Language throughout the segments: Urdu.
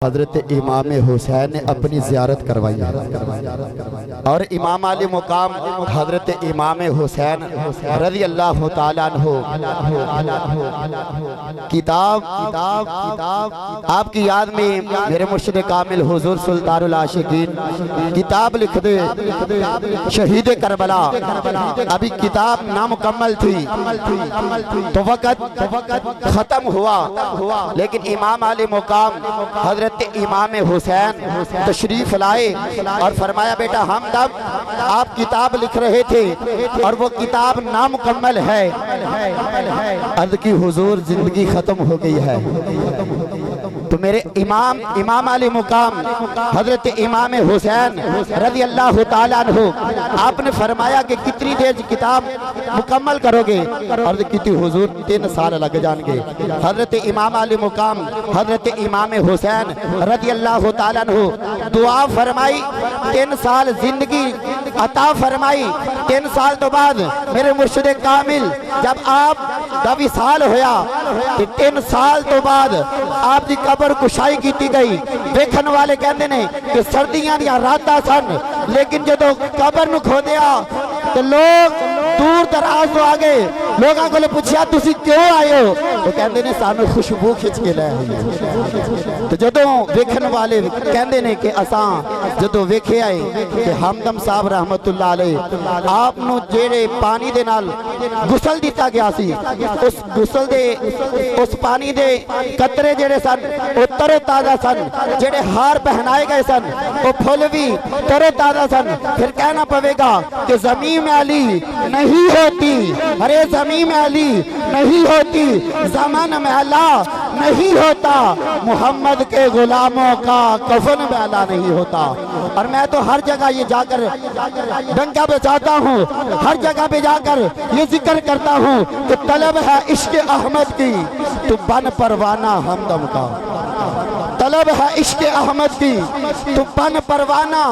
حضرت امام حسین نے اپنی زیارت کروائی ہے اور امام علی مقام حضرت امام حسین رضی اللہ تعالیٰ عنہ کتاب آپ کی یاد میں میرے مرشد کامل حضور سلطان العاشقین کتاب لکھ دے شہید کربلا. ابھی کتاب نامکمل تھی تو وقت ختم ہوا لیکن امام علی مقام حضرت امام حسین تشریف لائے اور فرمایا بیٹا ہمدم آپ کتاب لکھ رہے تھے اور وہ کتاب نامکمل ہے. عرض کی حضور زندگی ختم ہو گئی ہے تو میرے امام علی مقام حضرت امام حسین رضی اللہ تعالیٰ عنہ آپ نے فرمایا کہ کتنی دیر کتاب مکمل کرو گے؟ عرض کی تھی حضور 3 سال لگ جان گے. حضرت امام علی مقام حضرت امام حسین رضی اللہ تعالیٰ عنہ دعا فرمائی 3 سال زندگی عطا فرمائی. 3 سال تو بعد میرے مرشد کامل جب آپ دا وصال ہویا 3 سال تو بعد آپ دی قبر کشائی کی گئی. دیکھن والے کہندے نے کہ سردیاں دیا راتاں سن لیکن جدو قبر نو کھو دیا تو لوگ دور دراز تو آگے لوگاں کو لے پوچھیا تسی کیوں آئے ہو تو کہندے نے سانو خوشبو کھچ کے لے تو جدو ویکھن والے کہندے نے کہ اساں جدو ویکھے آئے کہ ہمدم صاحب رحمت اللہ علیہ آپ نو جیڑے پانی دے نال غسل دیتا گیا سی اس غسل دے اس پانی دے قطرے جیڑے سن وہ تر تازہ سن, جیڑے ہار پہنائے گئے سن وہ پھول بھی تر تازہ سن. پھر کہنا پوے گا کہ زمین علی نہیں ہوتی, ارے زمین علی نہیں ہوتی, زمان میں اللہ نہیں ہوتا, محمد کے غلاموں کا کفن میں اللہ نہیں ہوتا. اور میں تو ہر جگہ یہ جا کر ڈنکا بجاتا ہوں, ہر جگہ پہ جا کر یہ ذکر کرتا ہوں کہ طلب ہے عشق احمد کی تو بن پروانہ ہمدم کا. طلب ہے عشق احمد کی تو بن پروانہ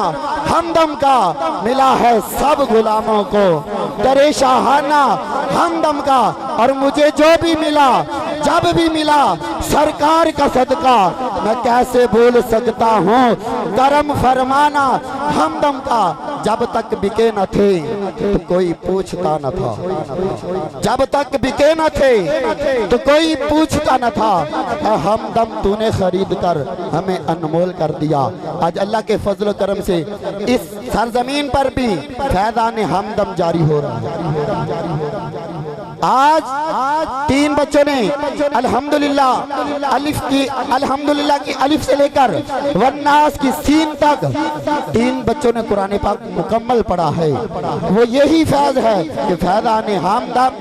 ہمدم کا. ملا ہے سب غلاموں کو در شاہانہ ہمدم کا. اور مجھے جو بھی ملا جب بھی ملا سرکار کا صدقہ میں کیسے بھول سکتا ہوں کرم فرمانا ہمدم کا. جب تک بکے نہ تھے تو کوئی پوچھتا نہ تھا, جب تک بکے نہ تھے تو کوئی پوچھتا نہ تھا. اے ہمدم تو نے خرید کر ہمیں انمول کر دیا. آج اللہ کے فضل و کرم سے اس سرزمین پر بھی فیضان ہمدم جاری ہو رہا ہے. آج 3 بچوں نے الحمدللہ کی الف سے لے کر والناس کی سین تک 3 بچوں نے قرآن پاک مکمل پڑھا ہے. وہ یہی فیض ہے کہ فیضان ہمدم,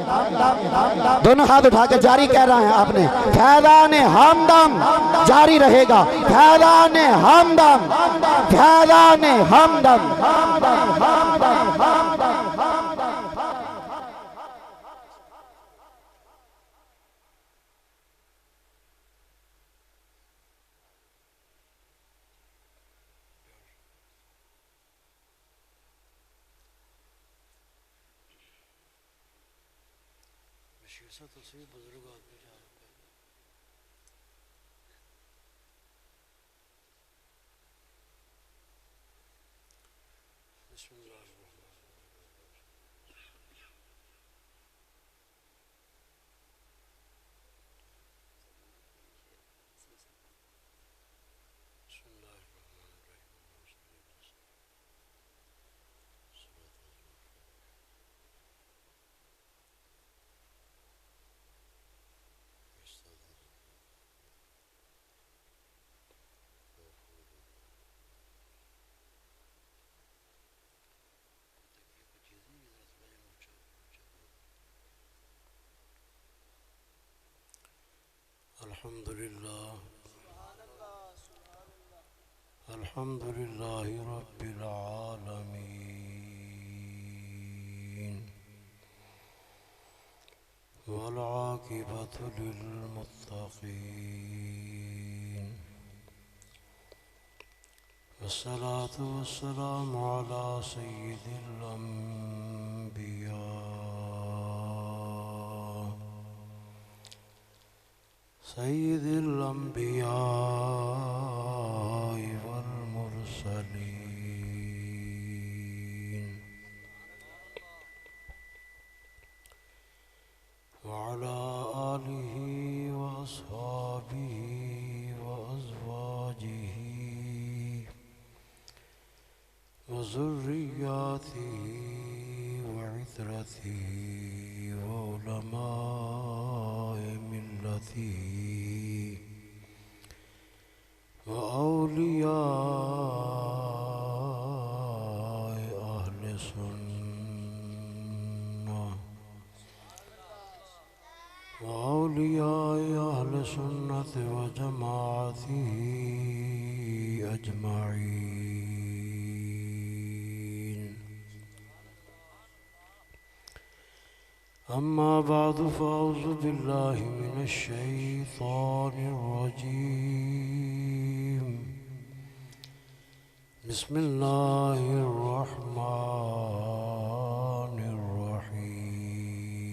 دونوں ہاتھ اٹھا کے جاری کہہ رہا ہے آپ نے, فیضان ہمدم جاری رہے گا. فیضان ہمدم, فیضان ہمدم. الحمدللہ رب العالمین والعاقبۃ للمتقین والصلاة والسلام على سید الانبیاء سید الانبیاء وذرياته وعترته وعلماء ملته وأولياء أهل سنة وأولياء أهل سنة وجماعته أجمعين. أما بعد فأعوذ بالله من الشيطان الرجيم. بسم الله الرحمن الرحيم.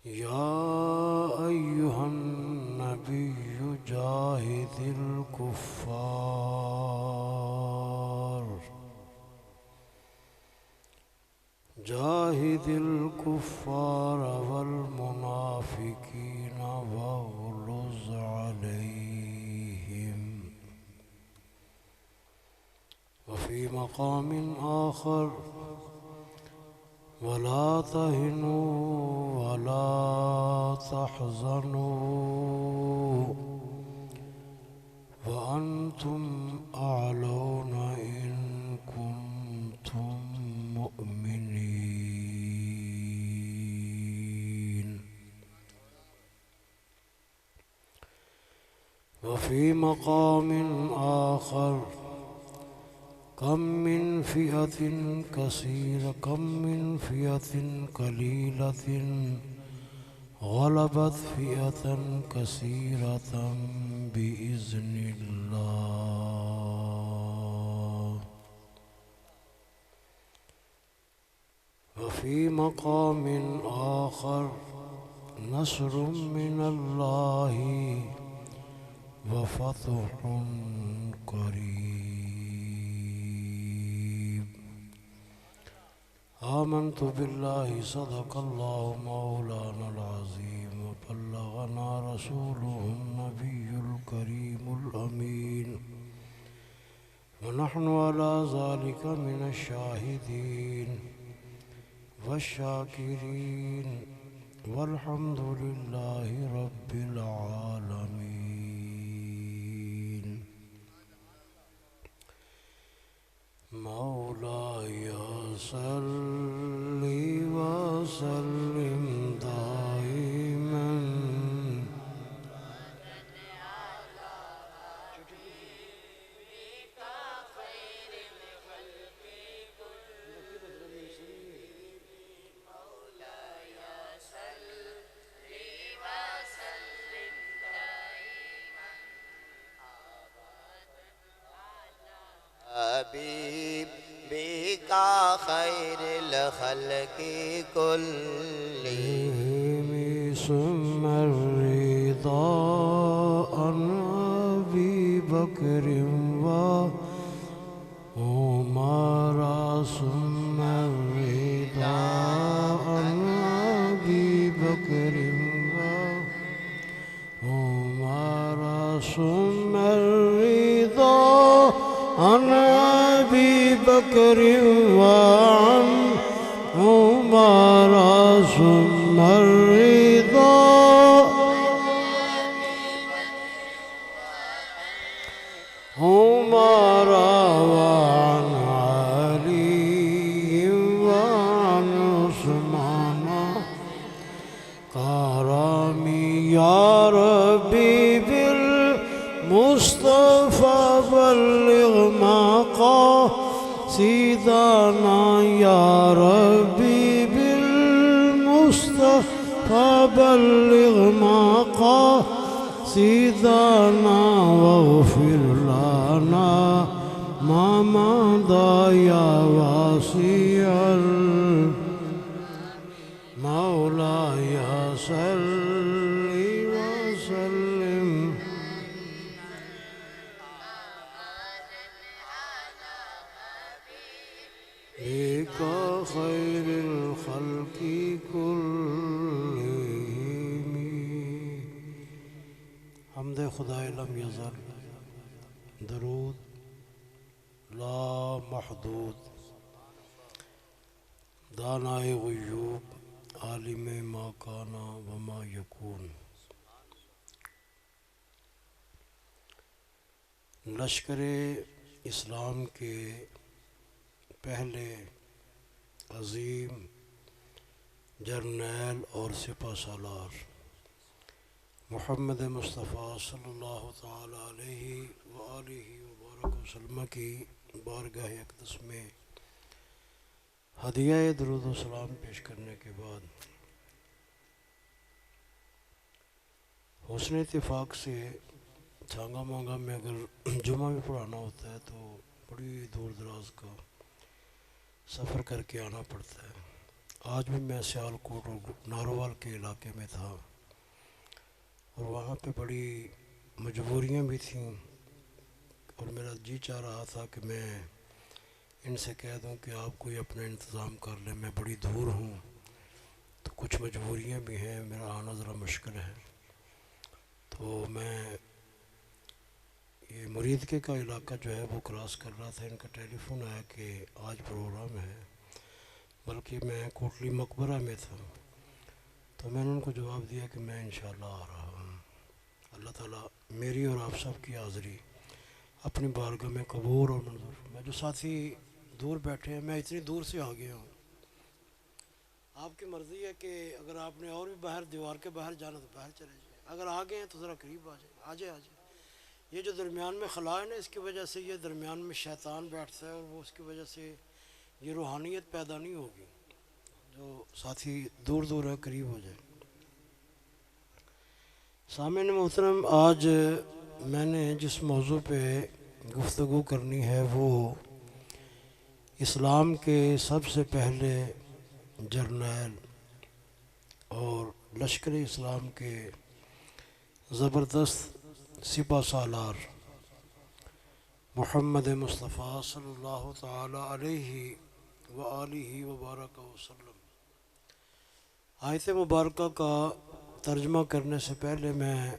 يا أيها النبي جاهد الكفار والمنافقين واغلظ عليهم. وفي مقام آخر ولا تهنوا ولا تحزنوا وأنتم أعلون إن كنتم مؤمنين. وفي مقام آخر كم من فئة قليلة غلبت فئة كثيرة بإذن الله. وفي مقام آخر نصر من الله وفتح قريب. آمنت بالله صدق الله مولانا العظيم وبلغنا رسوله النبي الكريم الأمين ونحن على ذلك من الشاهدين والشاكرين والحمد لله رب العالمين. مولاي صل وسلم دائما حبيبك خير الخلق كلهم. ثم الرضا عن أبي بكر وعمر ثم الرضا عن أبي بكر وعمر ثم الرضا عن أبي بكر وعن عمر ثم الرضا عمر وعن علي وعن عثمان كرامي يا ربي بالمصطفى بلغ مقاصدنا يا ربي بالمصطفى بلغ مقاصدنا واغفر لنا ما مضى يا واسع مولاي صل وسلم بك خير الخلق كلهم. خدائے لم یزل، درود لا محدود، دانائے غیوب، عالم ما کانا وما یکون، لشکر اسلام کے پہلے عظیم جرنیل اور سپہ سالار محمد مصطفیٰ صلی اللہ تعالی علیہ وآلہ وبارک وسلم کی بارگاہ اقدس میں ہدیہ درود و سلام پیش کرنے کے بعد حسن اتفاق سے چھانگا مانگا میں اگر جمعہ بھی پڑھانا ہوتا ہے تو بڑی دور دراز کا سفر کر کے آنا پڑتا ہے۔ آج بھی میں سیالکوٹ اور ناروال کے علاقے میں تھا اور وہاں پہ بڑی مجبوریاں بھی تھیں اور میرا جی چاہ رہا تھا کہ میں ان سے کہہ دوں کہ آپ کوئی اپنا انتظام کر لیں، میں بڑی دور ہوں تو کچھ مجبوریاں بھی ہیں، میرا آنا ذرا مشکل ہے۔ تو میں یہ مریدکے کا علاقہ جو ہے وہ کراس کر رہا تھا، ان کا ٹیلی فون آیا کہ آج پروگرام ہے، بلکہ میں کوٹلی مقبرہ میں تھا تو میں نے ان کو جواب دیا کہ میں انشاءاللہ آ رہا ہوں۔ اللہ تعالیٰ میری اور آپ سب کی حاضری اپنی بارگاہ میں قبول اور منظور۔ میں جو ساتھی دور بیٹھے ہیں، میں اتنی دور سے آ گیا ہوں، آپ کی مرضی ہے کہ اگر آپ نے اور بھی باہر دیوار کے باہر جانا تو باہر چلے جائیں، اگر آگے ہیں تو ذرا قریب آ جائیں، آ جائیں۔ یہ جو درمیان میں خلا ہے نا، اس کی وجہ سے یہ درمیان میں شیطان بیٹھتا ہے اور وہ اس کی وجہ سے یہ روحانیت پیدا نہیں ہوگی۔ جو ساتھی دور دور ہے قریب ہو جائے۔ سامعین محترم، آج میں نے جس موضوع پہ گفتگو کرنی ہے وہ اسلام کے سب سے پہلے جرنیل اور لشکر اسلام کے زبردست سپہ سالار محمد مصطفیٰ صلی اللہ تعالی علیہ وآلہ وبارک وسلم۔ آیت مبارکہ کا ترجمہ کرنے سے پہلے میں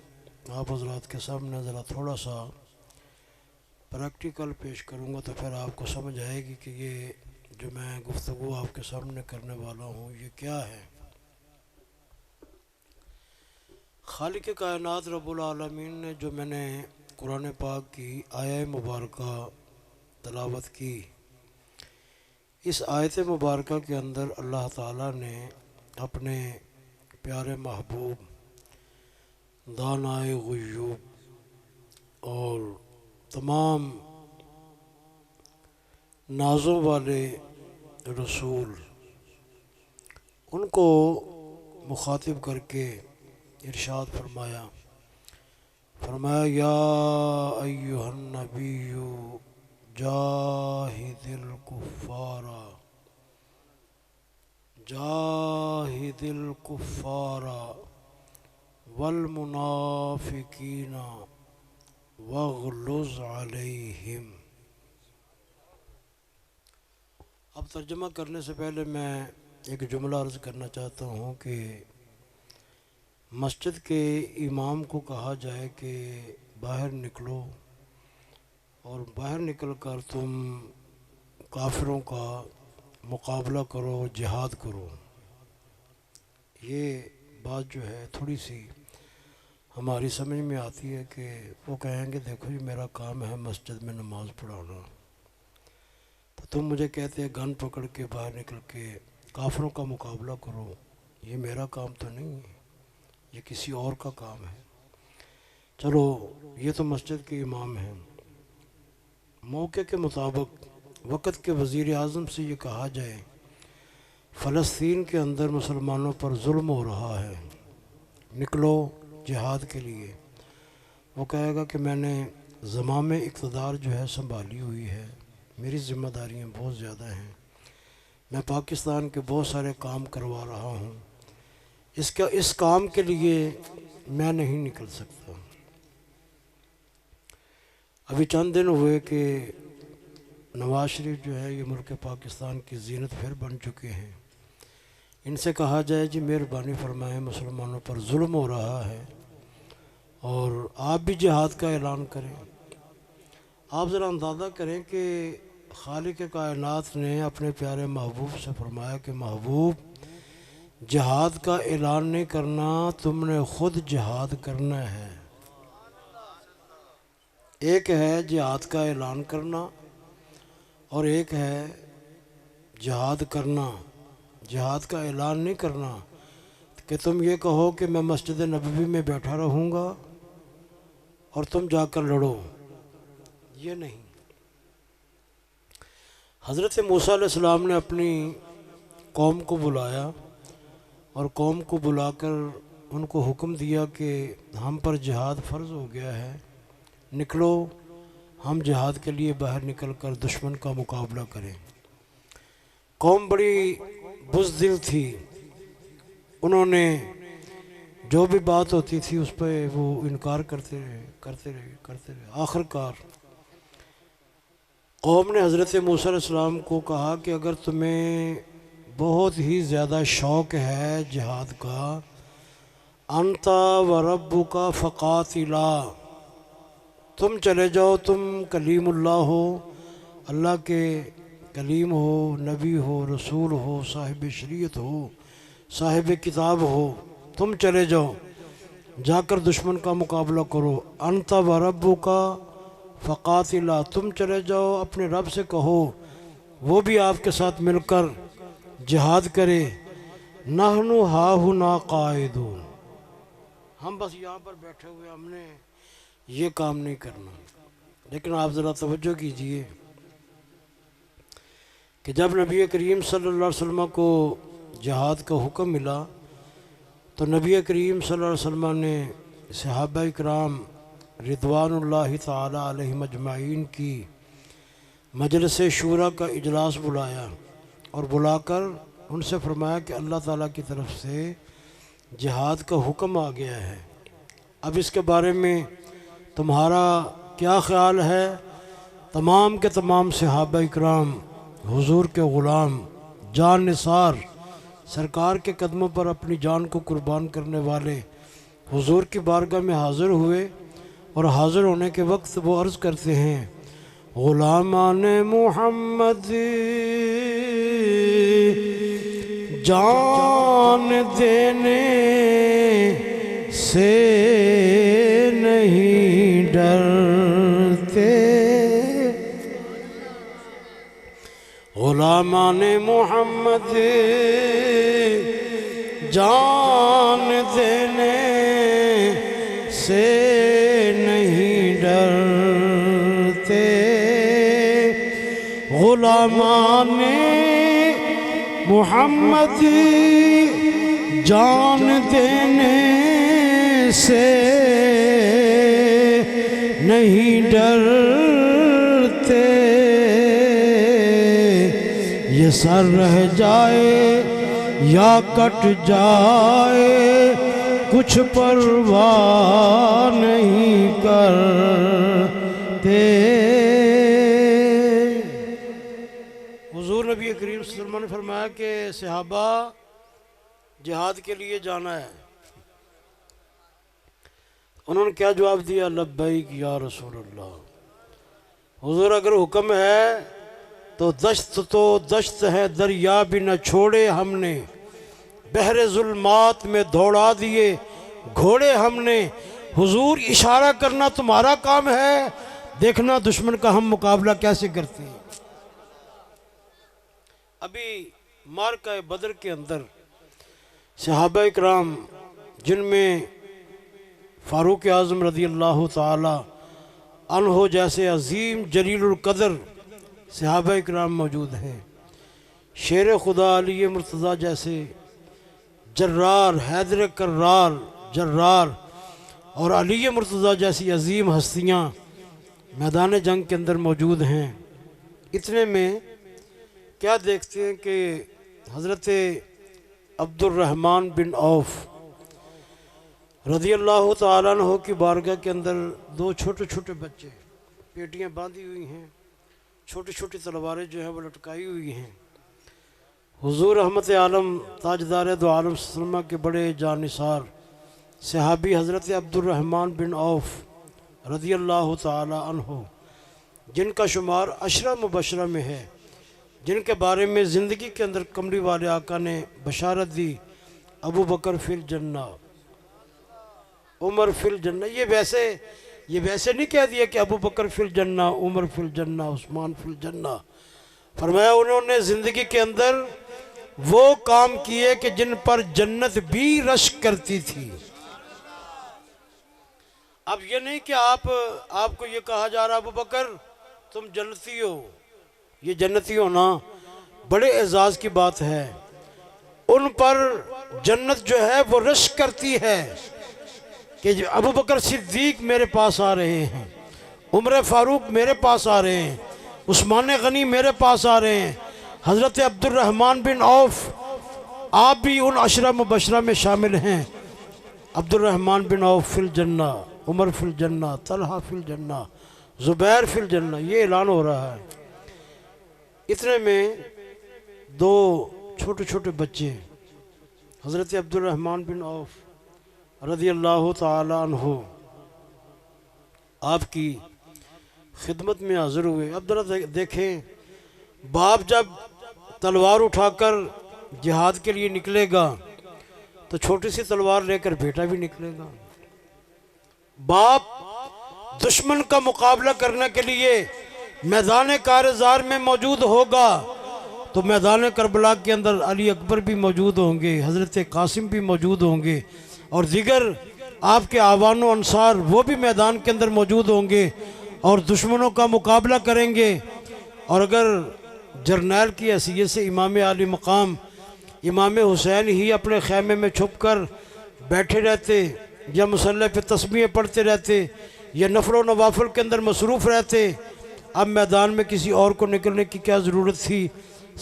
آپ حضرات کے سامنے ذرا تھوڑا سا پریکٹیکل پیش کروں گا تو پھر آپ کو سمجھ آئے گی کہ یہ جو میں گفتگو آپ کے سامنے کرنے والا ہوں یہ کیا ہے۔ خالق کائنات رب العالمین نے جو میں نے قرآن پاک کی آیہ مبارکہ تلاوت کی، اس آیت مبارکہ کے اندر اللہ تعالیٰ نے اپنے پیارے محبوب دانائے غیوب اور تمام نازوں والے رسول ان کو مخاطب کر کے ارشاد فرمایا یا ایھا النبی جاہد الکفار والمنافقین واغلظ علیہم۔ اب ترجمہ کرنے سے پہلے میں ایک جملہ عرض کرنا چاہتا ہوں کہ مسجد کے امام کو کہا جائے کہ باہر نکلو اور باہر نکل کر تم کافروں کا مقابلہ کرو، جہاد کرو، یہ بات جو ہے تھوڑی سی ہماری سمجھ میں آتی ہے کہ وہ کہیں گے دیکھو جی میرا کام ہے مسجد میں نماز پڑھانا، تو تم مجھے کہتے ہیں گن پکڑ کے باہر نکل کے کافروں کا مقابلہ کرو، یہ میرا کام تو نہیں ہے، یہ کسی اور کا کام ہے۔ چلو یہ تو مسجد کے امام ہیں، موقع کے مطابق وقت کے وزیر اعظم سے یہ کہا جائے فلسطین کے اندر مسلمانوں پر ظلم ہو رہا ہے، نکلو جہاد کے لیے، وہ کہے گا کہ میں نے زمام اقتدار جو ہے سنبھالی ہوئی ہے، میری ذمہ داریاں بہت زیادہ ہیں، میں پاکستان کے بہت سارے کام کروا رہا ہوں، اس کام کے لیے میں نہیں نکل سکتا۔ ابھی چند دن ہوئے کہ نواز شریف جو ہے یہ ملک پاکستان کی زینت پھر بن چکے ہیں، ان سے کہا جائے جی مہربانی فرمائیں مسلمانوں پر ظلم ہو رہا ہے اور آپ بھی جہاد کا اعلان کریں۔ آپ ذرا اندازہ کریں کہ خالق کائنات نے اپنے پیارے محبوب سے فرمایا کہ محبوب جہاد کا اعلان نہیں کرنا، تم نے خود جہاد کرنا ہے۔ ایک ہے جہاد کا اعلان کرنا اور ایک ہے جہاد کرنا۔ جہاد کا اعلان نہیں کرنا کہ تم یہ کہو کہ میں مسجد نبوی میں بیٹھا رہوں گا اور تم جا کر لڑو، یہ نہیں۔ حضرت موسیٰ علیہ السلام نے اپنی قوم کو بلایا اور قوم کو بلا کر ان کو حکم دیا کہ ہم پر جہاد فرض ہو گیا ہے، نکلو ہم جہاد کے لیے باہر نکل کر دشمن کا مقابلہ کریں۔ قوم بڑی بزدل تھی، انہوں نے جو بھی بات ہوتی تھی اس پہ وہ انکار کرتے رہے۔ آخرکار قوم نے حضرت موسیٰ علیہ السلام کو کہا کہ اگر تمہیں بہت ہی زیادہ شوق ہے جہاد کا، انت و ربک فقاتلا، تم چلے جاؤ، تم کلیم اللہ ہو، اللہ کے کلیم ہو، نبی ہو، رسول ہو، صاحب شریعت ہو، صاحب کتاب ہو، تم چلے جاؤ، جا کر دشمن کا مقابلہ کرو۔ انت و ربک فقاتلا، تم چلے جاؤ، اپنے رب سے کہو وہ بھی آپ کے ساتھ مل کر جہاد کرے۔ نحن ہاہنا قاعدون، ہم بس یہاں پر بیٹھے ہوئے، ہم نے یہ کام نہیں کرنا۔ لیکن آپ ذرا توجہ کیجئے کہ جب نبی کریم صلی اللہ علیہ وسلم کو جہاد کا حکم ملا تو نبی کریم صلی اللہ علیہ وسلم نے صحابہ اکرام رضوان اللہ تعالی علیہم اجمعین کی مجلس شورا کا اجلاس بلایا اور بلا کر ان سے فرمایا کہ اللہ تعالیٰ کی طرف سے جہاد کا حکم آ گیا ہے، اب اس کے بارے میں تمہارا کیا خیال ہے؟ تمام کے تمام صحابہ اکرام حضور کے غلام، جان نثار، سرکار کے قدموں پر اپنی جان کو قربان کرنے والے حضور کی بارگاہ میں حاضر ہوئے، اور حاضر ہونے کے وقت وہ عرض کرتے ہیں غلامان محمد جان دینے سے نہیں ڈرتے، غلامان محمد جان دینے سے نہیں ڈرتے، غلامان محمد جان دینے سے نہیں ڈرتے، یہ سر رہ جائے یا کٹ جائے کچھ پرواہ نہیں کرتے۔ حضور نبی کریم صلی اللہ علیہ وسلم نے فرمایا کہ صحابہ جہاد کے لیے جانا ہے۔ انہوں نے کیا جواب دیا؟ لبیک یا رسول اللہ۔ حضور اگر حکم ہے تو دشت ہے، دریا بھی نہ چھوڑے ہم نے، بحر ظلمات میں دوڑا دیے گھوڑے ہم نے۔ حضور اشارہ کرنا تمہارا کام ہے، دیکھنا دشمن کا ہم مقابلہ کیسے کرتے ہیں۔ ابھی معرکہ بدر کے اندر صحابہ اکرام جن میں فاروق اعظم رضی اللہ تعالی عنہ جیسے عظیم جلیل القدر صحابہ اکرام موجود ہیں، شیر خدا علی مرتضیٰ جیسے جرار، حیدر کرار جرار اور علی مرتضیٰ جیسی عظیم ہستیاں میدان جنگ کے اندر موجود ہیں۔ اتنے میں کیا دیکھتے ہیں کہ حضرت عبد الرحمن بن عوف رضی اللہ تعالیٰ عنہ کی بارگاہ کے اندر دو چھوٹے چھوٹے بچے، پیٹیاں باندھی ہوئی ہیں، چھوٹی چھوٹی تلواریں جو ہیں وہ لٹکائی ہوئی ہیں۔ حضور رحمت عالم تاجدار دو عالم صلی اللہ علیہ وسلم کے بڑے جان نثار صحابی حضرت عبد الرحمن بن عوف رضی اللہ تعالی عنہ، جن کا شمار عشرہ مبشرہ میں ہے، جن کے بارے میں زندگی کے اندر کمری والے آقا نے بشارت دی، ابو بکر فی الجنہ، عمر فی الجنہ۔ یہ ویسے نہیں کہہ دیا کہ ابو بکر فی الجنہ، عمر فی الجنہ، عثمان فی الجنہ۔ فرمایا انہوں نے زندگی کے اندر وہ کام کیے کہ جن پر جنت بھی رشک کرتی تھی۔ اب یہ نہیں کہ آپ کو یہ کہا جا رہا ابو بکر تم جنتی ہو، یہ جنتی ہونا بڑے اعزاز کی بات ہے۔ ان پر جنت جو ہے وہ رشک کرتی ہے کہ ابو بکر صدیق میرے پاس آ رہے ہیں، عمر فاروق میرے پاس آ رہے ہیں، عثمان غنی میرے پاس آ رہے ہیں، حضرت عبد الرحمن بن عوف آپ بھی ان عشرہ مبشرہ میں شامل ہیں۔ عبد الرحمن بن عوف فی الجنہ، عمر فی الجنہ، طلحہ فی الجنہ، زبیر فی الجنہ، یہ اعلان ہو رہا ہے۔ اتنے میں دو چھوٹے چھوٹے بچے حضرت عبد الرحمن بن عوف رضی اللہ تعالی عنہ آپ کی خدمت میں حاضر ہوئے۔ اب ذرا دیکھیں، باپ جب تلوار اٹھا کر جہاد کے لیے نکلے گا تو چھوٹی سی تلوار لے کر بیٹا بھی نکلے گا۔ باپ دشمن کا مقابلہ کرنے کے لیے میدان کارزار میں موجود ہوگا تو میدان کربلا کے اندر علی اکبر بھی موجود ہوں گے، حضرت قاسم بھی موجود ہوں گے، اور دیگر آپ کے آوان و انصار وہ بھی میدان کے اندر موجود ہوں گے اور دشمنوں کا مقابلہ کریں گے۔ اور اگر جرنیل کی حیثیت سے امام عالی مقام امام حسین ہی اپنے خیمے میں چھپ کر بیٹھے رہتے یا مسلح پہ تسبیحیں پڑھتے رہتے یا نفل و نوافل کے اندر مصروف رہتے، اب میدان میں کسی اور کو نکلنے کی کیا ضرورت تھی؟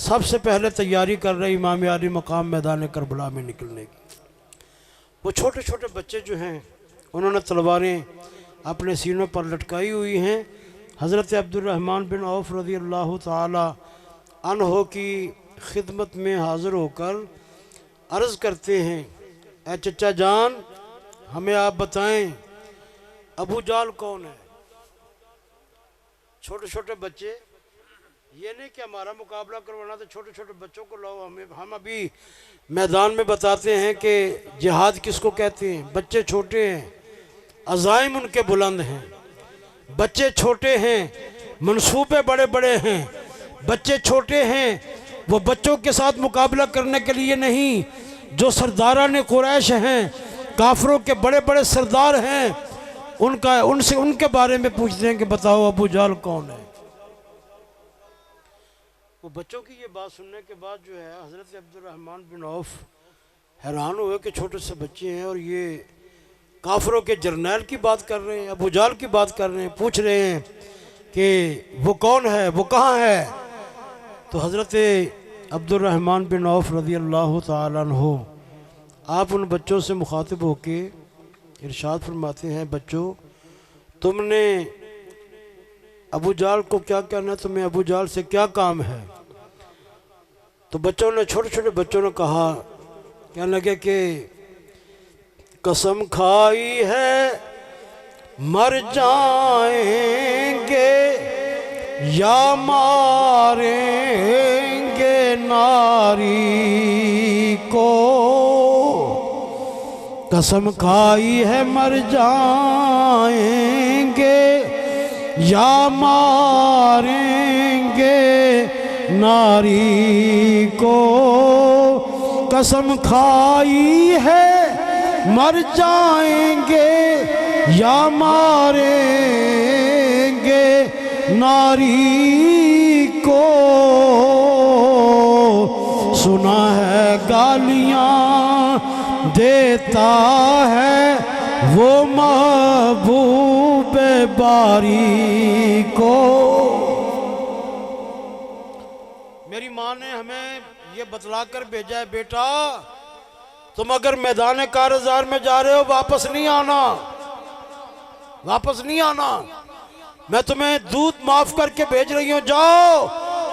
سب سے پہلے تیاری کر رہے امام عالی مقام میدان کربلا میں نکلنے کی۔ وہ چھوٹے چھوٹے بچے جو ہیں انہوں نے تلواریں اپنے سینوں پر لٹکائی ہوئی ہیں۔ حضرت عبد الرحمن بن عوف رضی اللہ تعالی عنہ کی خدمت میں حاضر ہو کر عرض کرتے ہیں، اے چچا جان ہمیں آپ بتائیں ابو جہل کون ہے؟ چھوٹے چھوٹے بچے، یہ نہیں کہ ہمارا مقابلہ کروانا تو چھوٹے چھوٹے بچوں کو لاؤ، ہم ابھی میدان میں بتاتے ہیں کہ جہاد کس کو کہتے ہیں۔ بچے چھوٹے ہیں، عزائم ان کے بلند ہیں، بچے چھوٹے ہیں، منصوبے بڑے بڑے ہیں، بچے چھوٹے ہیں، وہ بچوں کے ساتھ مقابلہ کرنے کے لیے نہیں، جو سرداران قریش ہیں، کافروں کے بڑے بڑے سردار ہیں، ان کے بارے میں پوچھتے ہیں کہ بتاؤ ابو جہل کون ہے؟ وہ بچوں کی یہ بات سننے کے بعد جو ہے حضرت عبد الرحمن بن عوف حیران ہوئے کہ چھوٹے سے بچے ہیں اور یہ کافروں کے جرنیل کی بات کر رہے ہیں، ابو جہل کی بات کر رہے ہیں، پوچھ رہے ہیں کہ وہ کون ہے، وہ کہاں ہے؟ تو حضرت عبد الرحمن بن عوف رضی اللہ تعالی عنہ آپ ان بچوں سے مخاطب ہو کے ارشاد فرماتے ہیں، بچوں تم نے ابو جہل کو کیا کہنا ہے، تمہیں ابو جہل سے کیا کام ہے؟ تو بچوں نے، چھوٹے چھوٹے بچوں نے کہا، کہنے لگے کہ قسم کھائی ہے مر جائیں گے یا ماریں گے ناری کو، قسم کھائی ہے مر جائیں گے یا ماریں گے ناری کو، قسم کھائی ہے مر جائیں گے یا ماریں گے ناری کو، سنا ہے گالیاں دیتا ہے وہ محبوب باری کو۔ میری ماں نے ہمیں یہ بتلا کر بھیجا ہے، بیٹا تم اگر میدان کارزار میں جا رہے ہو واپس نہیں آنا، واپس نہیں آنا، میں تمہیں دودھ معاف کر کے بھیج رہی ہوں، جاؤ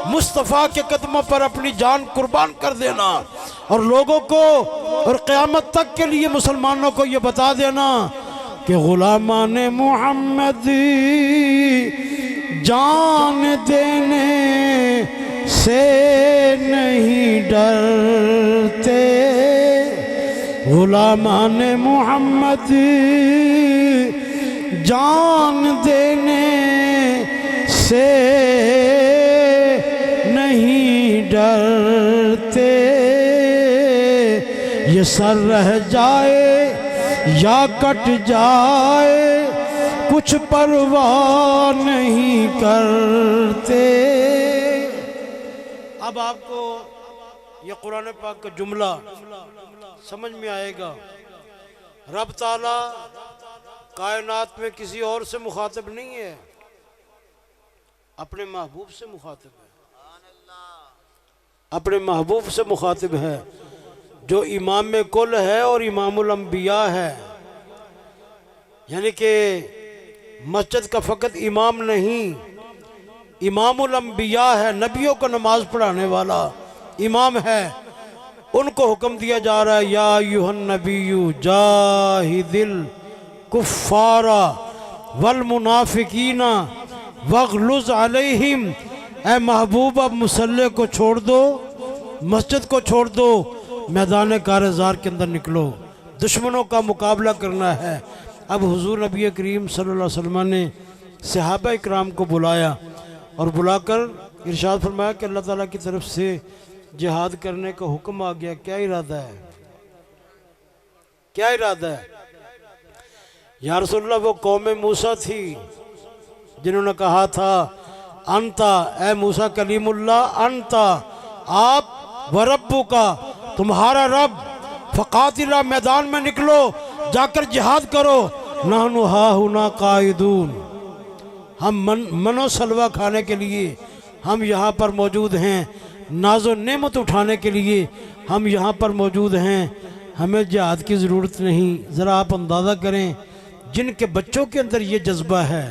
مصطفیٰ کے قدموں پر اپنی جان قربان کر دینا، اور لوگوں کو اور قیامت تک کے لیے مسلمانوں کو یہ بتا دینا کہ غلامان محمد جان دینے سے نہیں ڈرتے، غلامان محمد جان دینے سے نہیں ڈرتے، یہ سر رہ جائے یا کٹ جائے کچھ پرواہ نہیں کرتے۔ اب آپ کو یہ قرآن پاک کا جملہ سمجھ میں آئے گا۔ رب تعالیٰ کائنات میں کسی اور سے مخاطب نہیں ہے، اپنے محبوب سے مخاطب ہے، اپنے محبوب سے مخاطب ہے جو امام کل ہے اور امام الانبیاء ہے۔ یعنی کہ مسجد کا فقط امام نہیں، امام الانبیاء ہے، نبیوں کو نماز پڑھانے والا امام ہے۔ ان کو حکم دیا جا رہا ہے یا ایھا النبی جاہد الکفار والمنافقین واغلظ علیہم، اے محبوب اب مسلح کو چھوڑ دو، مسجد کو چھوڑ دو، میدان کارزار کے اندر نکلو، دشمنوں کا مقابلہ کرنا ہے۔ اب حضور نبی کریم صلی اللہ علیہ وسلم نے صحابہ اکرام کو بلایا اور بلا کر ارشاد فرمایا کہ اللہ تعالیٰ کی طرف سے جہاد کرنے کا حکم آ گیا، کیا ارادہ ہے؟ کیا ارادہ ہے؟ یا رسول اللہ وہ قوم موسیٰ تھی جنہوں نے کہا تھا انتا، اے موسیٰ کلیم اللہ، انتا آپ وربو کا، تمہارا رب، فقاتلا میدان میں نکلو، جا کر جہاد کرو، نحن ہاہنا قائدون، ہم من و سلوہ کھانے کے لیے ہم یہاں پر موجود ہیں، ناز و نعمت اٹھانے کے لیے ہم یہاں پر موجود ہیں، ہمیں جہاد کی ضرورت نہیں۔ ذرا آپ اندازہ کریں جن کے بچوں کے اندر یہ جذبہ ہے،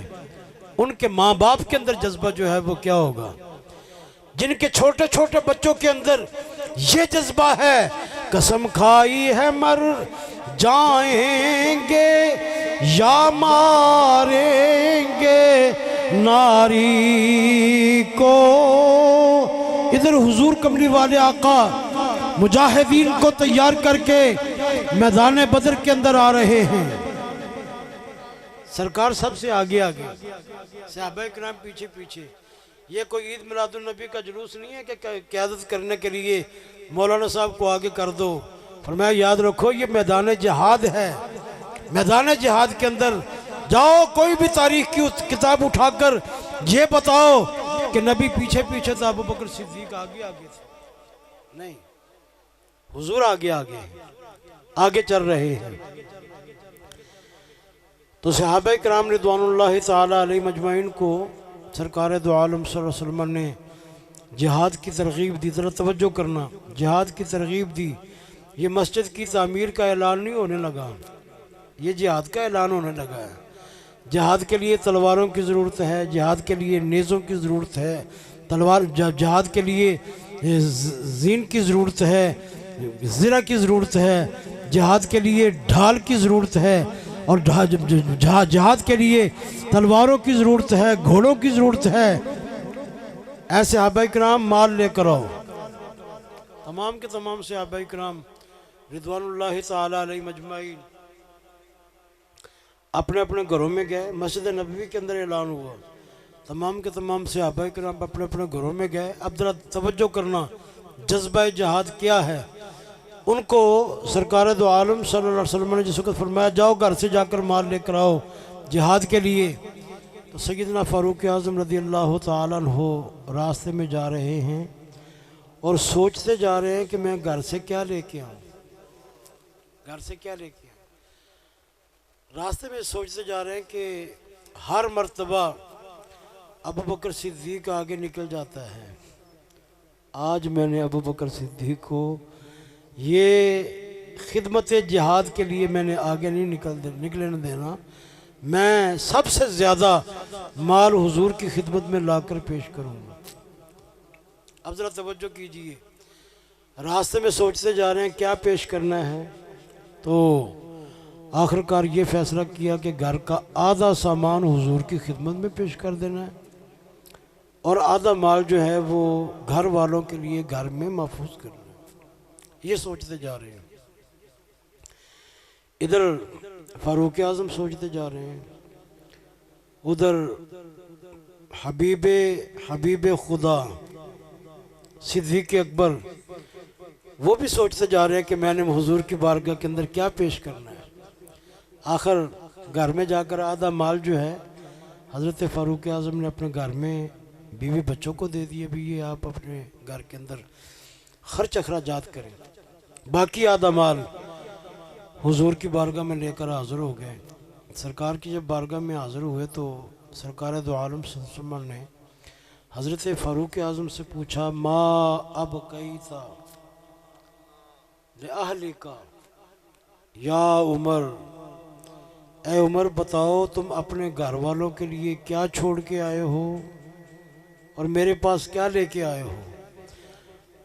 ان کے ماں باپ کے اندر جذبہ جو ہے وہ کیا ہوگا؟ جن کے چھوٹے چھوٹے بچوں کے اندر یہ جذبہ ہے، قسم کھائی ہے مر جائیں گے یا ماریں گے ناری کو۔ ادھر حضور کملی والے آقا مجاہدین کو تیار کر کے میدان بدر کے اندر آ رہے ہیں، سرکار سب سے آگے آگے، صحابہ کرام پیچھے پیچھے۔ یہ کوئی عید میلاد النبی کا جلوس نہیں ہے کہ قیادت کرنے کے لیے مولانا صاحب کو آگے کر دو۔ فرمایا یاد رکھو یہ میدان جہاد ہے، میدان جہاد کے اندر جاؤ، کوئی بھی تاریخ کی کتاب اٹھا کر یہ بتاؤ کہ نبی پیچھے پیچھے تھا، ابو بکر صدیق آگے آگے تھے، نہیں، حضور آگے آگے آگے چل رہے ہیں۔ تو صحابہ کرام رضوان اللہ تعالی علیہ مجمعین کو سرکار دو عالم صلی اللہ علیہ وسلم نے جہاد کی ترغیب دی۔ ذرا توجہ کرنا، جہاد کی ترغیب دی۔ یہ مسجد کی تعمیر کا اعلان نہیں ہونے لگا، یہ جہاد کا اعلان ہونے لگا ہے۔ جہاد کے لیے تلواروں کی ضرورت ہے، جہاد کے لیے نیزوں کی ضرورت ہے، جہاد کے لیے زین کی ضرورت ہے، زرہ کی ضرورت ہے، جہاد کے لیے ڈھال کی ضرورت ہے، اور جہاد کے لیے تلواروں کی ضرورت ہے، گھوڑوں کی ضرورت ہے۔ اے صحابہ کرام مال لے کر آؤ۔ تمام کے تمام صحابہ کرام رضوان اللہ تعالی علیہ مجمعین اپنے اپنے گھروں میں گئے۔ مسجد نبوی کے اندر اعلان ہوا، تمام کے تمام صحابہ کرام اپنے اپنے گھروں میں گئے۔ اب ذرا توجہ کرنا، جذبہ جہاد کیا ہے؟ ان کو سرکار دو عالم صلی اللہ علیہ وسلم نے جس وقت فرمایا جاؤ گھر سے جا کر مال لے کر آؤ جہاد کے لیے، تو سیدنا فاروق اعظم رضی اللہ تعالیٰ عنہ راستے میں جا رہے ہیں اور سوچتے جا رہے ہیں کہ میں گھر سے کیا لے کے آؤں، گھر سے کیا لے کے آؤں۔ راستے میں سوچتے جا رہے ہیں کہ ہر مرتبہ ابو بکر صدیق آگے نکل جاتا ہے، آج میں نے ابو بکر صدیق کو یہ خدمت جہاد کے لیے میں نے آگے نہیں نکلنے دینا، میں سب سے زیادہ مال حضور کی خدمت میں لا کر پیش کروں گا۔ اب ذرا توجہ کیجئے، راستے میں سوچتے جا رہے ہیں کیا پیش کرنا ہے، تو آخر کار یہ فیصلہ کیا کہ گھر کا آدھا سامان حضور کی خدمت میں پیش کر دینا ہے اور آدھا مال جو ہے وہ گھر والوں کے لیے گھر میں محفوظ کرنا ہے۔ یہ سوچتے جا رہے ہیں، ادھر فاروق اعظم سوچتے جا رہے ہیں، ادھر حبیب خدا صدیق اکبر وہ بھی سوچتے جا رہے ہیں کہ میں نے حضور کی بارگاہ کے اندر کیا پیش کرنا ہے۔ آخر گھر میں جا کر آدھا مال جو ہے حضرت فاروق اعظم نے اپنے گھر میں بیوی بچوں کو دے دیے، بھی یہ آپ اپنے گھر کے اندر خرچ اخراجات کریں، باقی آدھا مال حضور کی بارگاہ میں لے کر حاضر ہو گئے۔ سرکار کی جب بارگاہ میں حاضر ہوئے تو سرکار دو عالم صلی اللہ علیہ وسلم نے حضرت فاروق اعظم سے پوچھا، ما ابقیت لأہلک یا عمر، اے عمر بتاؤ تم اپنے گھر والوں کے لیے کیا چھوڑ کے آئے ہو اور میرے پاس کیا لے کے آئے ہو؟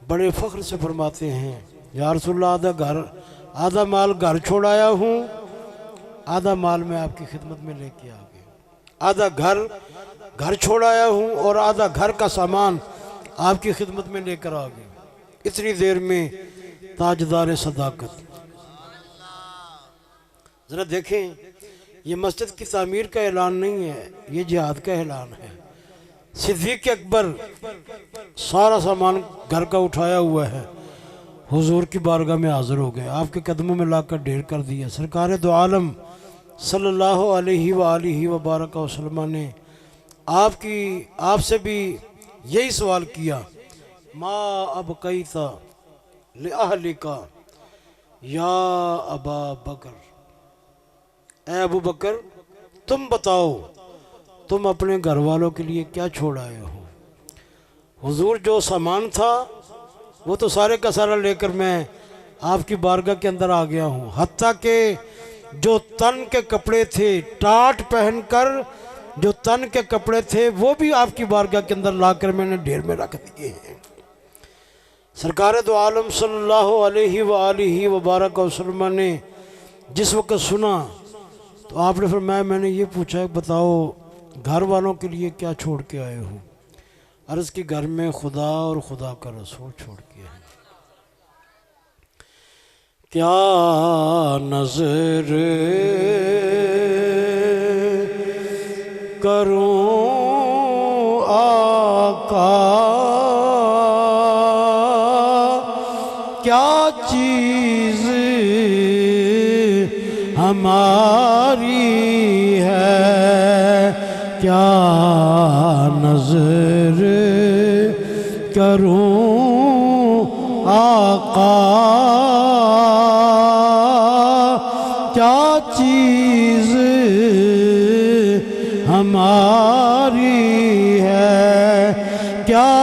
بڑے فخر سے فرماتے ہیں، یا رسول اللہ آدھا مال گھر چھوڑ آیا ہوں، آدھا مال میں آپ کی خدمت میں لے کے آ گیا، آدھا گھر چھوڑ آیا ہوں اور آدھا گھر کا سامان آپ کی خدمت میں لے کر آ گیا۔ اتنی دیر میں تاجدار صداقت، ذرا دیکھیں یہ مسجد کی تعمیر کا اعلان نہیں ہے، یہ جہاد کا اعلان ہے۔ صدیق اکبر سارا سامان گھر کا اٹھایا ہوا ہے، حضور کی بارگاہ میں حاضر ہو گئے، آپ کے قدموں میں لا کر ڈھیر کر دیا۔ سرکار دو عالم صلی اللہ علیہ وآلہ وبارک وسلم نے آپ سے بھی یہی سوال کیا، ما ابقیت لأہلک یا ابا بکر، اے ابو بکر تم بتاؤ تم اپنے گھر والوں کے لیے کیا چھوڑ آئے ہو؟ حضور جو سامان تھا وہ تو سارے کا سارا لے کر میں آپ کی بارگاہ کے اندر آ گیا ہوں، حتیٰ کہ جو تن کے کپڑے تھے، ٹاٹ پہن کر جو تن کے کپڑے تھے وہ بھی آپ کی بارگاہ کے اندر لا کر میں نے ڈھیر میں رکھ دیے ہیں۔ سرکار دو عالم صلی اللہ علیہ وآلہ وبارک وسلم نے جس وقت سنا تو آپ نے فرمایا، میں نے یہ پوچھا بتاؤ گھر والوں کے لیے کیا چھوڑ کے آئے ہو؟ عرض کی گھر میں خدا اور خدا کا رسول چھوڑ کے آئے۔ کیا نظر کروں آقا، کیا چیز ہماری ہے، کیا نظر کروں آقا، کیا چیز ہماری ہے، کیا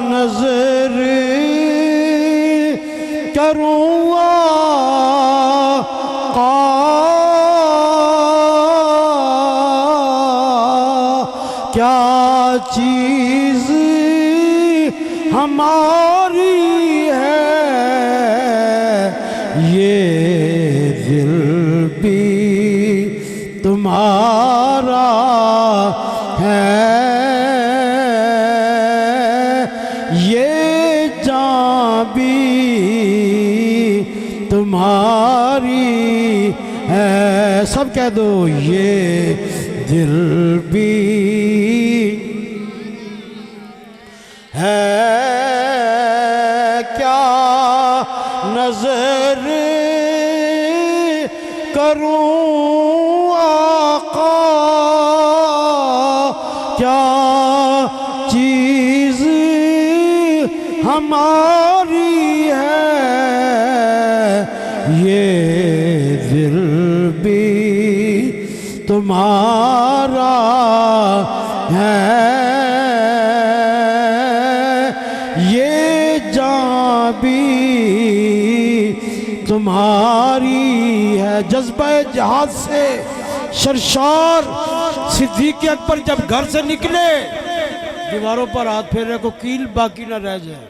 نظر کروں آقا، کیا چیز ہماری ہے، یہ دل بھی تمہارا ہے، یہ جان بھی تمہاری ہے، سب کہہ دو یہ دل بھی ہے، کیا نظر کروں آقا، کیا چیز ہماری ہے، یہ دل بھی تمہارا ہے، یہ جان بھی تمہاری ہے۔ جذبہ جہاد سے سرشار صدیق اکبر جب گھر سے نکلے، دیواروں پر ہاتھ پھیرنے کو کیل باقی نہ رہ جائے،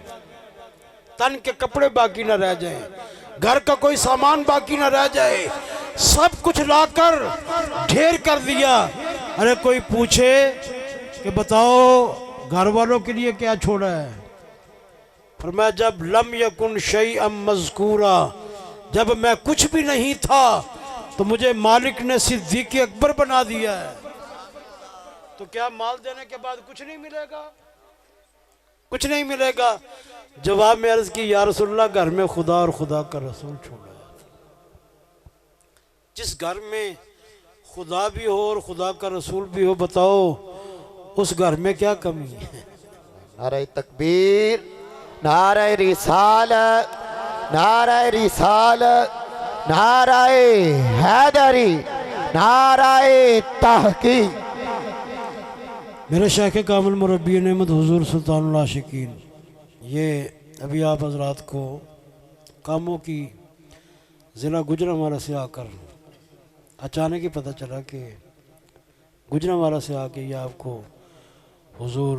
تن کے کپڑے باقی نہ رہ جائیں، گھر کا کوئی سامان باقی نہ رہ جائے، سب کچھ لا کر ڈھیر کر دیا۔ ارے کوئی پوچھے کہ بتاؤ گھر والوں کے لیے کیا چھوڑا ہے؟ فرمایا جب لم یکن شیئا مذکورا، جب میں کچھ بھی نہیں تھا تو مجھے مالک نے صدیق اکبر بنا دیا ہے۔ تو کیا مال دینے کے بعد کچھ نہیں ملے گا؟ کچھ نہیں ملے گا۔ جواب میں عرض کی یا رسول اللہ گھر میں خدا اور خدا کا رسول چھوڑا ہے۔ جس گھر میں خدا بھی ہو اور خدا کا رسول بھی ہو، بتاؤ اس گھر میں کیا کمی ہے؟ نعرہ تکبیر، نعرہ رسالت، نعرہ رسالت، نعرہ حیدری، نعرہ تحقیق۔ میرے شیخ کامل مربی نعمت حضور سلطان العاشقین، یہ ابھی آپ حضرات کو کاموں کی ضلع گوجرانوالہ سے آ کر اچانک ہی پتہ چلا کہ گوجرانوالہ سے آ کے یہ آپ کو حضور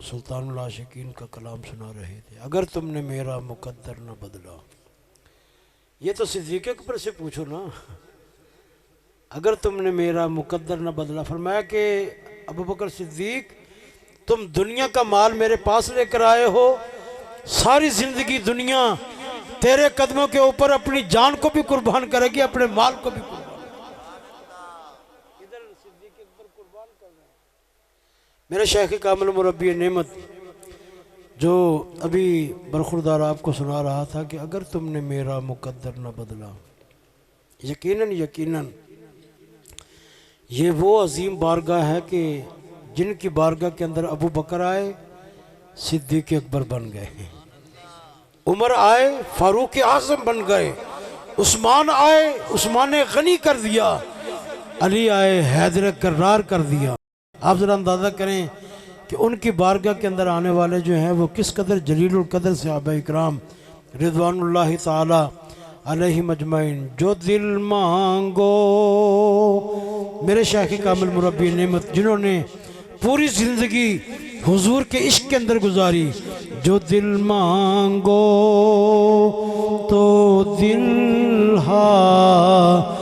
سلطان العاشقین کا کلام سنا رہے تھے۔ اگر تم نے میرا مقدر نہ بدلا، یہ تو صدیق اکبر سے پوچھو نا، اگر تم نے میرا مقدر نہ بدلا۔ فرمایا کہ ابو بکر صدیق تم دنیا کا مال میرے پاس لے کر آئے ہو، ساری زندگی دنیا تیرے قدموں کے اوپر اپنی جان کو بھی قربان کرے گی، اپنے مال کو بھی قربان کرے گی۔ صدیق اکبر قربان کر رہے ہیں۔ میرے شیخ کامل مربی نعمت جو ابھی برخوردار آپ کو سنا رہا تھا کہ اگر تم نے میرا مقدر نہ بدلا، یقیناً یقیناً یہ وہ عظیم بارگاہ ہے کہ جن کی بارگاہ کے اندر ابو بکر آئے صدیق اکبر بن گئے، عمر آئے فاروق اعظم بن گئے، عثمان آئے عثمان غنی کر دیا، علی آئے حیدر کرار کر دیا۔ آپ ذرا اندازہ کریں کہ ان کی بارگاہ کے اندر آنے والے جو ہیں وہ کس قدر جلیل القدر صحابہ اکرام رضوان اللہ تعالی علیہ مجمعین۔ جو دل مانگو، میرے شیخ کامل مربی نعمت جنہوں نے پوری زندگی حضور کے عشق کے اندر گزاری۔ جو دل مانگو تو دل حاضر،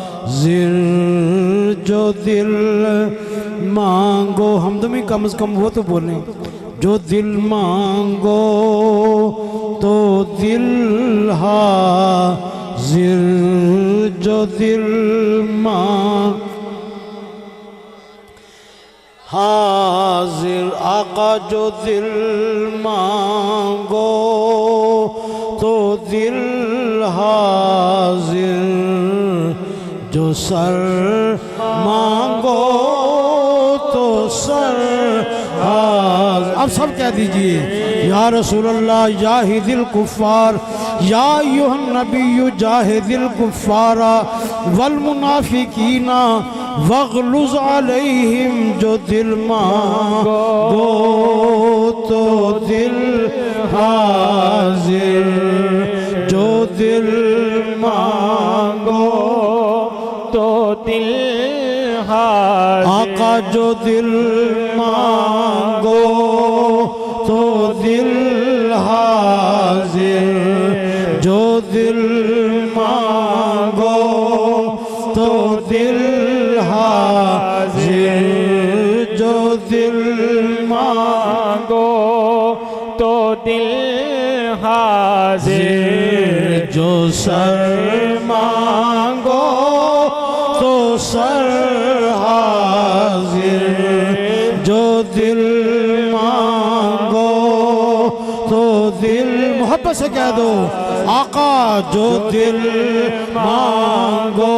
جو دل مانگو، ہمدمی کم از کم وہ تو بولیں، جو دل مانگو تو دل حاضر، جو دل مانگو حاضر، آقا جو دل مانگو تو دل حاضر، جو سر مانگو تو سر حاضر۔ اب سب کہہ دیجئے یا رسول اللہ جاہد الکفار، یا ایھا النبی جاہد الکفار والمنافقین واغلظ علیہم۔ جو دل مانگو تو دل حاضر، جو دل مانگو تو دل حاضر، آقا جو دل مانگو تو دل حاضر، جو دل مانگو تو دل حاضر، جو دل مانگو تو دل حاضر، جو سر مانگو تو سر حاضر، جو دل مانگو تو دل، محبت سے کہہ دو آقا جو دل مانگو۔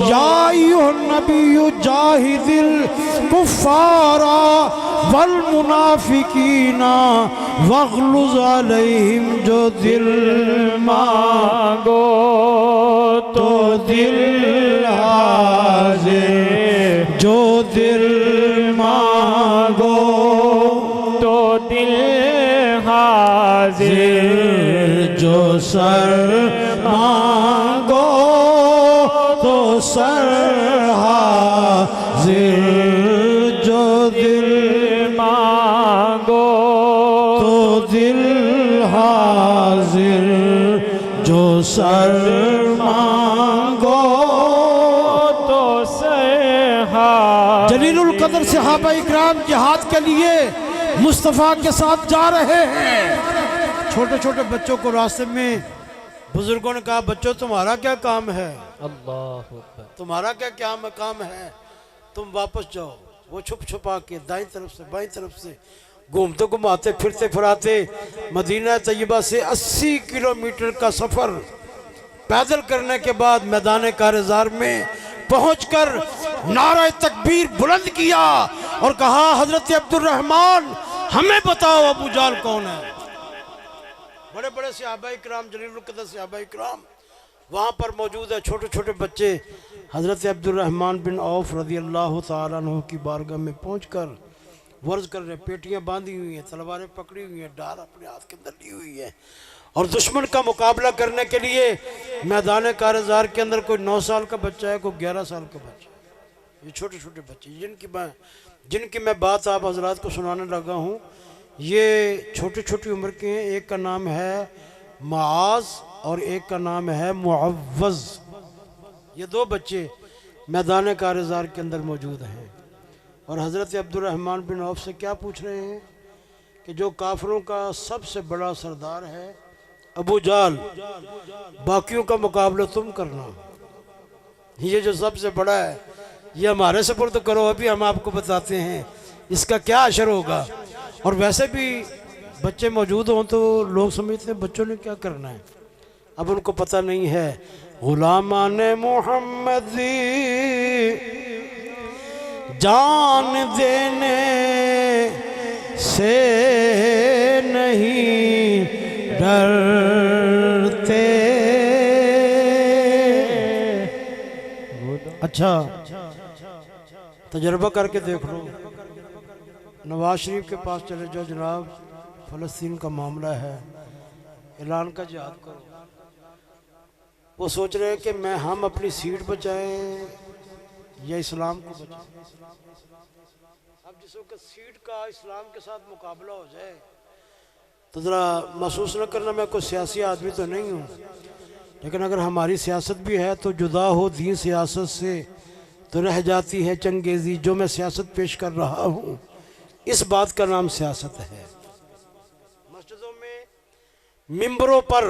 یا ایھا النبی جاہد الکفار والمنافقین واغلظ علیہم۔ جو دل مانگو تو دل حاضر، جو دل مانگو تو دل حاضر، جو سر مانگو تو سر حاضر، جو دل مانگو تو دل حاضر۔ دیگر صحابہ اکرام جہاد کے لیے مصطفیٰ کے ساتھ جا رہے ہیں۔ چھوٹے چھوٹے بچوں کو راستے میں بزرگوں نے کہا بچوں تمہارا کیا کام ہے، اللہ اکبر۔ تمہارا کیا کام ہے، تم واپس جاؤ۔ وہ چھپ چھپا کے دائیں طرف سے بائیں طرف سے گھومتے گھماتے پھرتے پھراتے مدینہ طیبہ سے 80 کلومیٹر کا سفر پیدل کرنے کے بعد میدان کارزار میں پہنچ کر نعرہ تکبیر بلند کیا اور کہا حضرت عبد الرحمن ہمیں بتاؤ ابو جہل کون ہے۔ بڑے بڑے صحابہ اکرام جلیل القدر صحابہ اکرام وہاں پر موجود ہے، چھوٹے چھوٹے بچے حضرت عبد الرحمن بن عوف رضی اللہ تعالیٰ عنہ کی بارگاہ میں پہنچ کر ورز کر رہے، پیٹیاں باندھی ہوئی ہیں، تلواریں پکڑی ہوئی ہیں، ڈار اپنے ہاتھ کے اندر لی ہوئی ہے، اور دشمن کا مقابلہ کرنے کے لیے میدان کارزار کے اندر کوئی 9 سال کا بچہ ہے، کوئی 11 سال کا بچہ ہے۔ یہ چھوٹے چھوٹے بچے جن کی میں بات آپ حضرات کو سنانے لگا ہوں، یہ چھوٹی چھوٹی عمر کے ہیں۔ ایک کا نام ہے معاذ اور ایک کا نام ہے معوذ۔ یہ 2 بچے میدان کارزار کے اندر موجود ہیں، اور حضرت عبد الرحمن بن عوف سے کیا پوچھ رہے ہیں کہ جو کافروں کا سب سے بڑا سردار ہے ابو جہل، باقیوں کا مقابلہ تم کرنا، یہ جو سب سے بڑا ہے یہ ہمارے سپرد کرو، ابھی ہم آپ کو بتاتے ہیں اس کا کیا اثر ہوگا۔ اور ویسے بھی بچے موجود ہوں تو لوگ سمجھتے ہیں بچوں نے کیا کرنا ہے، اب ان کو پتہ نہیں ہے۔ غلامان محمدی جان دینے سے نہیں ڈرتے۔ اچھا تجربہ کر کے دیکھ لو، نواز شریف کے پاس چلے جاؤ، جناب فلسطین کا معاملہ ہے، اعلان کا جہاد کرو۔ وہ سوچ رہے ہیں کہ ہم اپنی سیٹ بچائیں یا اسلام کو بچائیں۔ اب جس وقت سیٹ کا اسلام کے ساتھ مقابلہ ہو جائے تو ذرا محسوس نہ کرنا میں کوئی سیاسی آدمی تو نہیں ہوں، لیکن اگر ہماری سیاست بھی ہے تو جدا ہو دین سیاست سے تو رہ جاتی ہے چنگیزی۔ جو میں سیاست پیش کر رہا ہوں اس بات کا نام سیاست ہے۔ مسجدوں میں ممبروں پر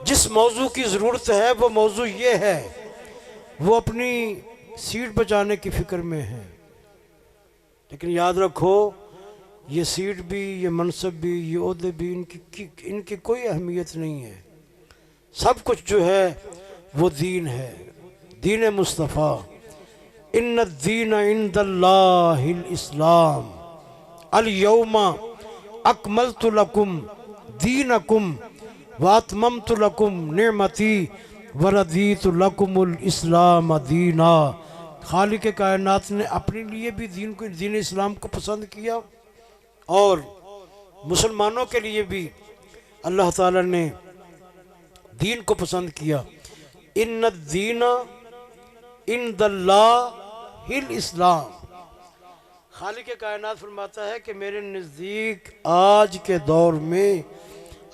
جس موضوع کی ضرورت ہے وہ موضوع یہ ہے، وہ اپنی سیٹ بچانے کی فکر میں ہے، لیکن یاد رکھو یہ سیٹ بھی، یہ منصب بھی، یہ عہدے بھی ان کی کوئی اہمیت نہیں ہے۔ سب کچھ جو ہے وہ دین ہے، دین مصطفیٰ۔ ان الدین عند اللہ الاسلام الیوم اکملت لکم دینکم واتممت لکم نعمتی وردیت لکم الاسلام دینا۔ خالق کائنات نے اپنے لیے بھی دین اسلام کو پسند کیا، اور مسلمانوں کے لیے بھی اللہ تعالیٰ نے دین کو پسند کیا۔ ان الدین عند اللہ الاسلام۔ خالق کائنات فرماتا ہے کہ میرے نزدیک آج کے دور میں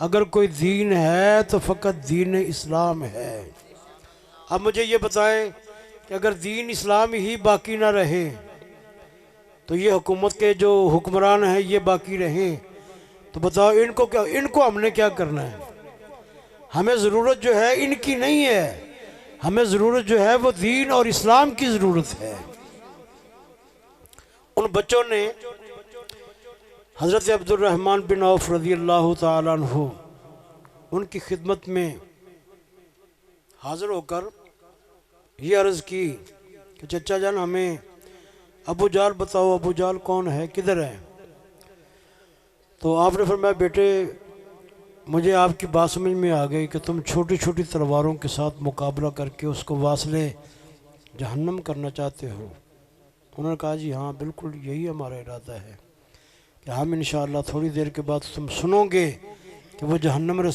اگر کوئی دین ہے تو فقط دین اسلام ہے۔ اب مجھے یہ بتائیں کہ اگر دین اسلام ہی باقی نہ رہے تو یہ حکومت کے جو حکمران ہیں یہ باقی رہیں تو بتاؤ ان کو ہم نے کیا کرنا ہے؟ ہمیں ضرورت جو ہے ان کی نہیں ہے، ہمیں ضرورت جو ہے وہ دین اور اسلام کی ضرورت ہے۔ ان بچوں نے حضرت عبد الرحمن بن عوف رضی اللہ تعالیٰ عنہ ان کی خدمت میں حاضر ہو کر یہ عرض کی کہ چچا جان ہمیں ابو جہل بتاؤ، ابو جہل کون ہے، کدھر ہے؟ تو آپ نے فرمایا بیٹے مجھے آپ کی بات سمجھ میں آ گئی کہ تم چھوٹی چھوٹی تلواروں کے ساتھ مقابلہ کر کے اس کو واصلے جہنم کرنا چاہتے ہو۔ انہوں نے کہا جی ہاں بالکل یہی ہمارا ارادہ ہے کہ ہم انشاءاللہ تھوڑی دیر کے بعد تم سنو گے کہ وہ جہنم رسی